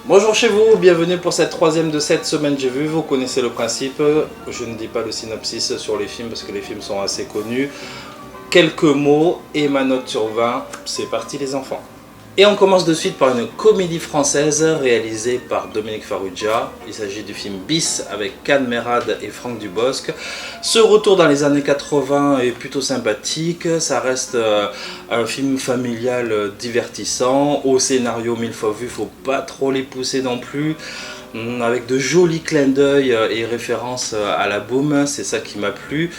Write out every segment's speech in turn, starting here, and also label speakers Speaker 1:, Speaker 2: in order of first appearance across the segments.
Speaker 1: Bonjour chez vous, bienvenue pour cette troisième de cette semaine j'ai vu, vous connaissez le principe, je ne dis pas le synopsis sur les films parce que les films sont assez connus. Quelques mots et ma note sur 20, c'est parti les enfants. Et on commence de suite par une comédie française réalisée par Dominique Farrugia. Il s'agit du film Bis avec Can Merad et Franck Dubosc. Ce retour dans les années 80 est plutôt sympathique. Ça reste un film familial divertissant. Au scénario mille fois vu, faut pas trop les pousser non plus. Avec de jolis clins d'œil et références à la boom, c'est ça qui m'a plu.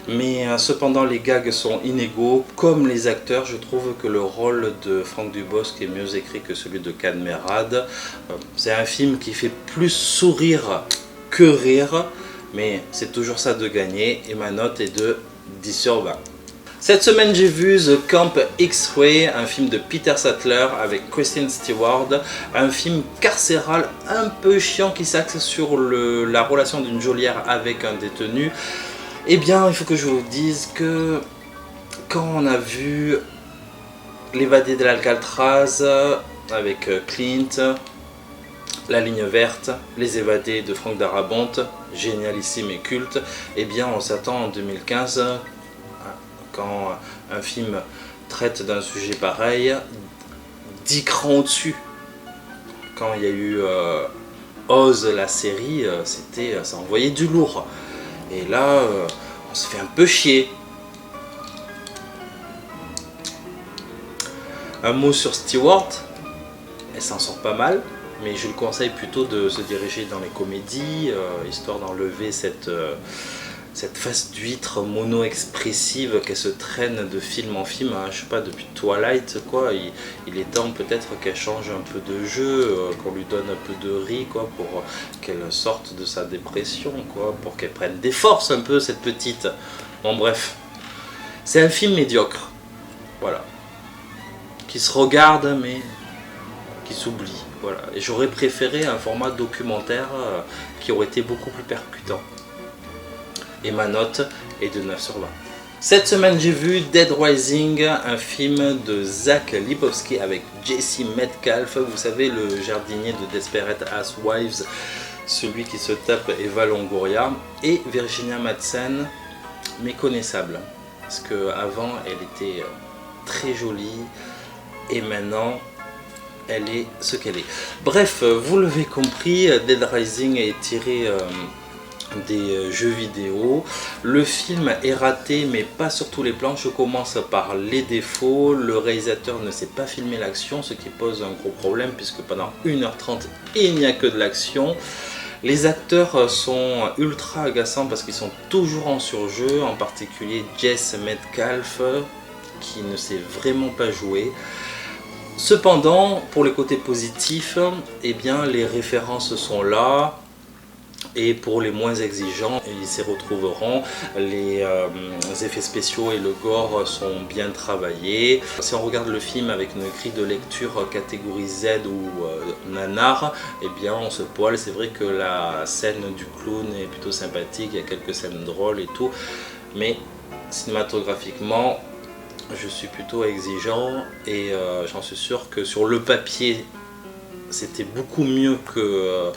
Speaker 1: Mais cependant les gags sont inégaux, comme les acteurs. Je trouve que le rôle de Franck Dubosc est mieux écrit que celui de Can Merad. C'est un film qui fait plus sourire que rire, mais c'est toujours ça de gagner et ma note est de 10 sur 20. Cette semaine j'ai vu The Camp X-Ray, un film de Peter Sattler avec Kristen Stewart, un film carcéral un peu chiant qui s'axe sur la relation d'une geôlière avec un détenu. Eh bien, il faut que je vous dise que quand on a vu L'évadé de l'Alcatraz avec Clint, La ligne verte, Les évadés de Franck Darabont, génialissime et culte, eh bien on s'attend en 2015, quand un film traite d'un sujet pareil, 10 crans au-dessus. Quand il y a eu Oz, la série, ça envoyait du lourd. Et là, on se fait un peu chier. Un mot sur Stewart, elle s'en sort pas mal, mais je le conseille plutôt de se diriger dans les comédies, histoire d'enlever cette face d'huître mono-expressive qu'elle se traîne de film en film, hein, je sais pas, depuis Twilight, quoi. Il est temps peut-être qu'elle change un peu de jeu, qu'on lui donne un peu de riz, quoi, pour qu'elle sorte de sa dépression, quoi, pour qu'elle prenne des forces un peu, cette petite. Bon, bref. C'est un film médiocre, voilà. Qui se regarde, mais qui s'oublie, voilà. Et j'aurais préféré un format documentaire qui aurait été beaucoup plus percutant. Et ma note est de 9 sur 20. Cette semaine j'ai vu Dead Rising, un film de Zach Lipovski avec Jesse Metcalfe, vous savez, le jardinier de Desperate Housewives, celui qui se tape Eva Longoria, et Virginia Madsen, méconnaissable, parce qu'avant elle était très jolie, et maintenant elle est ce qu'elle est. Bref, vous l'avez compris, Dead Rising est tiré des jeux vidéo. Le film est raté mais pas sur tous les plans. Je commence par les défauts. Le réalisateur ne sait pas filmer l'action, ce qui pose un gros problème puisque pendant 1h30 il n'y a que de l'action. Les acteurs sont ultra agaçants parce qu'ils sont toujours en surjeu, en particulier Jess Metcalfe qui ne sait vraiment pas jouer. Cependant, pour les côtés positifs, eh bien, les références sont là. Et pour les moins exigeants, ils s'y retrouveront. Les effets spéciaux et le gore sont bien travaillés. Si on regarde le film avec une grille de lecture catégorie Z ou nanar, eh bien on se poile. C'est vrai que la scène du clown est plutôt sympathique, il y a quelques scènes drôles et tout. Mais cinématographiquement, je suis plutôt exigeant et j'en suis sûr que sur le papier, c'était beaucoup mieux que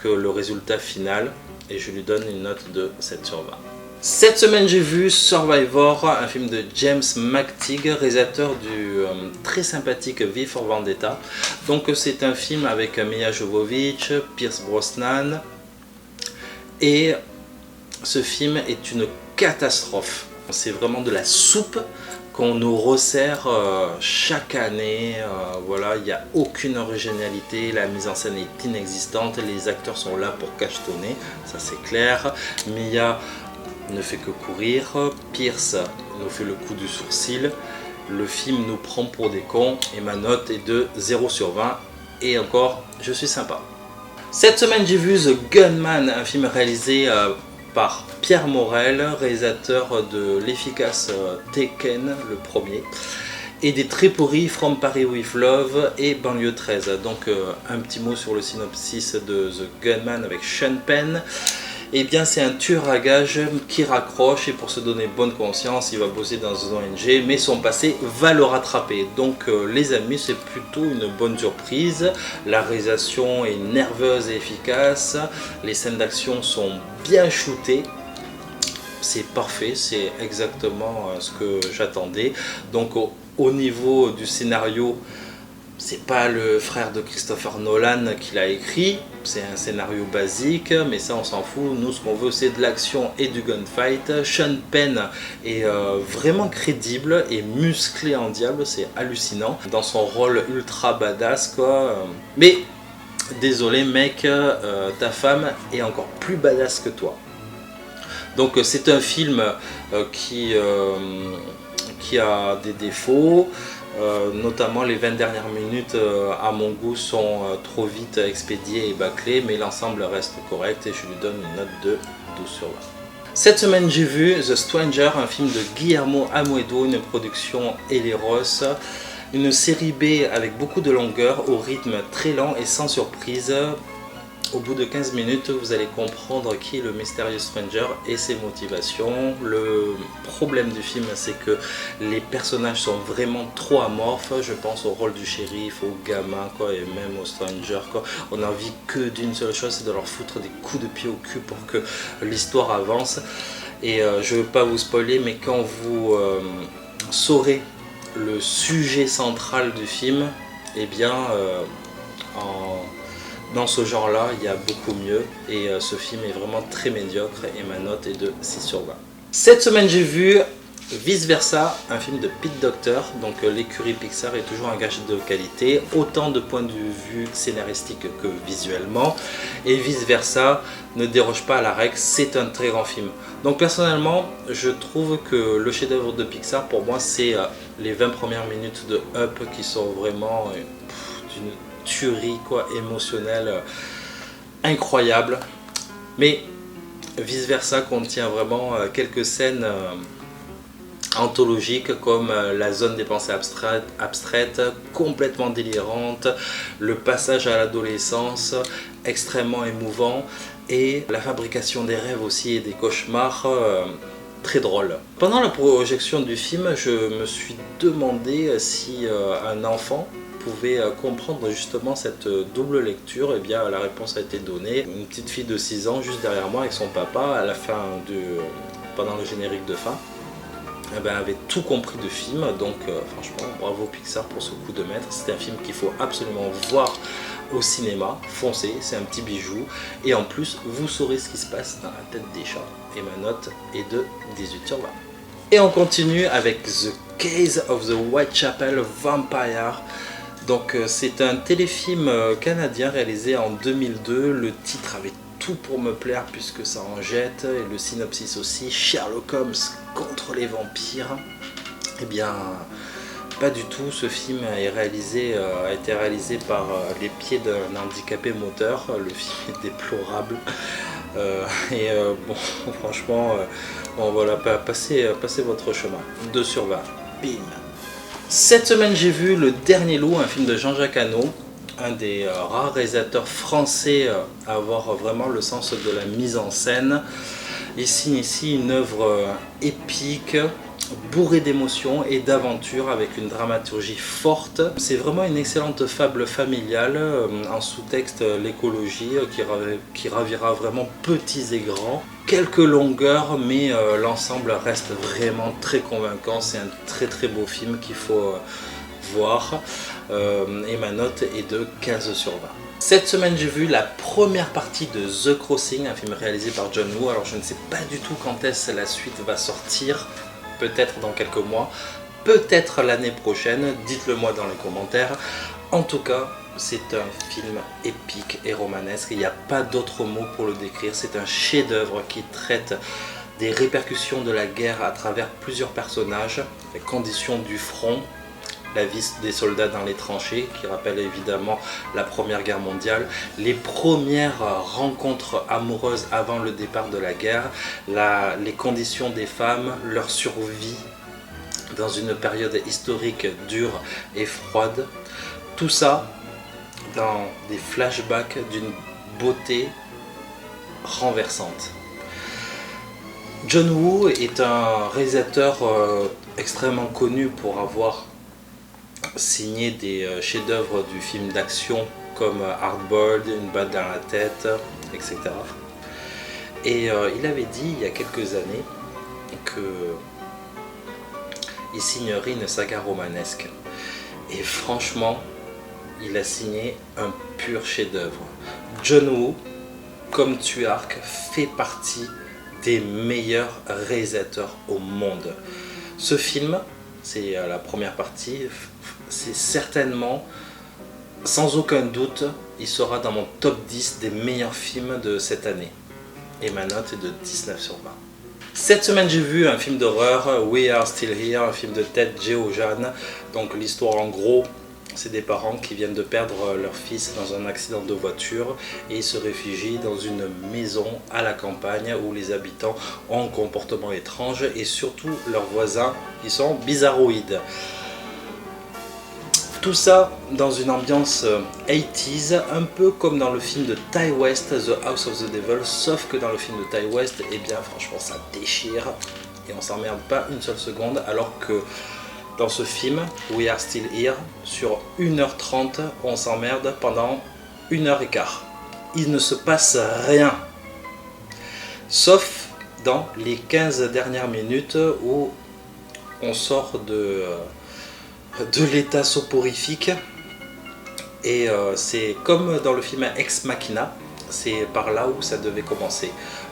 Speaker 1: le résultat final et je lui donne une note de 7 sur 20. Cette semaine j'ai vu Survivor, un film de James McTeague, réalisateur du très sympathique V for Vendetta. Donc c'est un film avec Milla Jovovich, Pierce Brosnan et ce film est une catastrophe. C'est vraiment de la soupe qu'on nous resserre chaque année, voilà, il n'y a aucune originalité, la mise en scène est inexistante, les acteurs sont là pour cachetonner, ça c'est clair. Milla ne fait que courir, Pierce nous fait le coup du sourcil, le film nous prend pour des cons et ma note est de 0 sur 20 et encore, je suis sympa. Cette semaine j'ai vu The Gunman, un film réalisé par Pierre Morel, réalisateur de l'efficace Taken, le premier, et des très pourris From Paris with Love et Banlieue 13. Donc un petit mot sur le synopsis de The Gunman avec Sean Penn. Eh bien c'est un tueur à gages qui raccroche et pour se donner bonne conscience, il va bosser dans une ONG, mais son passé va le rattraper. Donc les amis, c'est plutôt une bonne surprise. La réalisation est nerveuse et efficace. Les scènes d'action sont bien shootées. C'est parfait, c'est exactement ce que j'attendais. Donc au niveau du scénario, c'est pas le frère de Christopher Nolan qui l'a écrit, c'est un scénario basique, mais ça on s'en fout. Nous ce qu'on veut c'est de l'action et du gunfight. Sean Penn est vraiment crédible et musclé en diable, c'est hallucinant. Dans son rôle ultra badass quoi. Mais désolé mec, ta femme est encore plus badass que toi. Donc c'est un film qui a des défauts. Notamment les 20 dernières minutes à mon goût sont trop vite expédiées et bâclées, mais l'ensemble reste correct et je lui donne une note de 12 sur 20. Cette semaine j'ai vu The Stranger, un film de Guillermo Almoedo, une production Eleros, une série B avec beaucoup de longueur, au rythme très lent et sans surprise. Au bout de 15 minutes, vous allez comprendre qui est le mystérieux Stranger et ses motivations. Le problème du film, c'est que les personnages sont vraiment trop amorphes. Je pense au rôle du shérif, au gamin, quoi, et même au Stranger, quoi. On n'a envie que d'une seule chose, c'est de leur foutre des coups de pied au cul pour que l'histoire avance. Et je ne veux pas vous spoiler, mais quand vous saurez le sujet central du film, eh bien, dans ce genre là il y a beaucoup mieux et ce film est vraiment très médiocre et ma note est de 6 sur 20. Cette semaine j'ai vu Vice Versa, un film de Pete Docter, donc l'écurie Pixar est toujours un gage de qualité, autant de points de vue scénaristique que visuellement, et Vice Versa ne déroge pas à la règle, c'est un très grand film. Donc personnellement je trouve que le chef d'œuvre de Pixar pour moi c'est les 20 premières minutes de Up qui sont vraiment d'une tuerie quoi, émotionnelle incroyable, mais Vice Versa contient vraiment quelques scènes anthologiques comme la zone des pensées abstraites, complètement délirante, le passage à l'adolescence extrêmement émouvant et la fabrication des rêves aussi et des cauchemars très drôle. Pendant la projection du film, je me suis demandé si un enfant pouvait comprendre justement cette double lecture. Et bien la réponse a été donnée. Une petite fille de 6 ans juste derrière moi avec son papa à la fin pendant le générique de fin, eh ben, avait tout compris du film. Donc franchement bravo Pixar pour ce coup de maître. C'est un film qu'il faut absolument voir au cinéma, foncez, c'est un petit bijou et en plus vous saurez ce qui se passe dans la tête des chats et ma note est de 18 sur 20. Et on continue avec The Case of the Whitechapel Vampire. Donc c'est un téléfilm canadien réalisé en 2002. Le titre avait tout pour me plaire puisque ça en jette et le synopsis aussi. Sherlock Holmes contre les vampires. Eh bien pas du tout, ce film a été réalisé par les pieds d'un handicapé moteur. Le film est déplorable bon franchement voilà, passez votre chemin. 2 sur 20, bim. Cette semaine j'ai vu Le Dernier Loup, un film de Jean-Jacques Hano, un des rares réalisateurs français à avoir vraiment le sens de la mise en scène. Il signe ici une œuvre épique, bourrée d'émotions et d'aventures avec une dramaturgie forte. C'est vraiment une excellente fable familiale, en sous-texte l'écologie qui ravira vraiment petits et grands. Quelques longueurs mais l'ensemble reste vraiment très convaincant. C'est un très beau film qu'il faut voir et ma note est de 15 sur 20. Cette semaine j'ai vu la première partie de The Crossing, un film réalisé par John Woo. Alors je ne sais pas du tout quand est-ce la suite va sortir, peut-être dans quelques mois, peut-être l'année prochaine, dites-le moi dans les commentaires. En tout cas, c'est un film épique et romanesque, il n'y a pas d'autre mot pour le décrire. C'est un chef-d'œuvre qui traite des répercussions de la guerre à travers plusieurs personnages, les conditions du front, la vie des soldats dans les tranchées, qui rappelle évidemment la Première Guerre mondiale, les premières rencontres amoureuses avant le départ de la guerre, les conditions des femmes, leur survie dans une période historique dure et froide. Tout ça dans des flashbacks d'une beauté renversante. John Woo est un réalisateur extrêmement connu pour avoir signé des chefs-d'œuvre du film d'action comme Hardboiled, Une balle dans la tête, etc. Et il avait dit il y a quelques années qu'il signerait une saga romanesque. Et franchement, il a signé un pur chef-d'œuvre. John Woo, comme Tuark, fait partie des meilleurs réalisateurs au monde. Ce film, c'est la première partie, c'est certainement, sans aucun doute, il sera dans mon top 10 des meilleurs films de cette année. Et ma note est de 19 sur 20. Cette semaine, j'ai vu un film d'horreur, We Are Still Here, un film de Ted Geoghegan. Donc l'histoire en gros, c'est des parents qui viennent de perdre leur fils dans un accident de voiture et ils se réfugient dans une maison à la campagne où les habitants ont un comportement étrange et surtout leurs voisins, ils sont bizarroïdes. Tout ça dans une ambiance 80s, un peu comme dans le film de Ty West, The House of the Devil, sauf que dans le film de Ty West, eh bien franchement ça déchire et on s'emmerde pas une seule seconde, alors que dans ce film, We Are Still Here, sur 1h30, on s'emmerde pendant 1h15. Il ne se passe rien, sauf dans les 15 dernières minutes où on sort de l'état soporifique et c'est comme dans le film Ex Machina, c'est par là où ça devait commencer.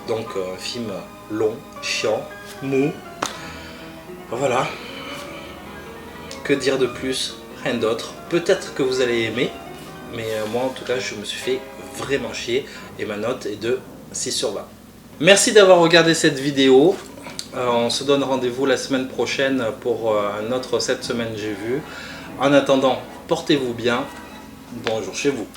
Speaker 1: Donc un film long, chiant, mou, voilà. Que dire de plus? Rien d'autre. Peut-être que vous allez aimer, mais moi en tout cas je me suis fait vraiment chier et ma note est de 6 sur 20. Merci d'avoir regardé cette vidéo. On se donne rendez-vous la semaine prochaine pour un autre Cette semaine j'ai vu. En attendant, portez-vous bien. Bonjour chez vous.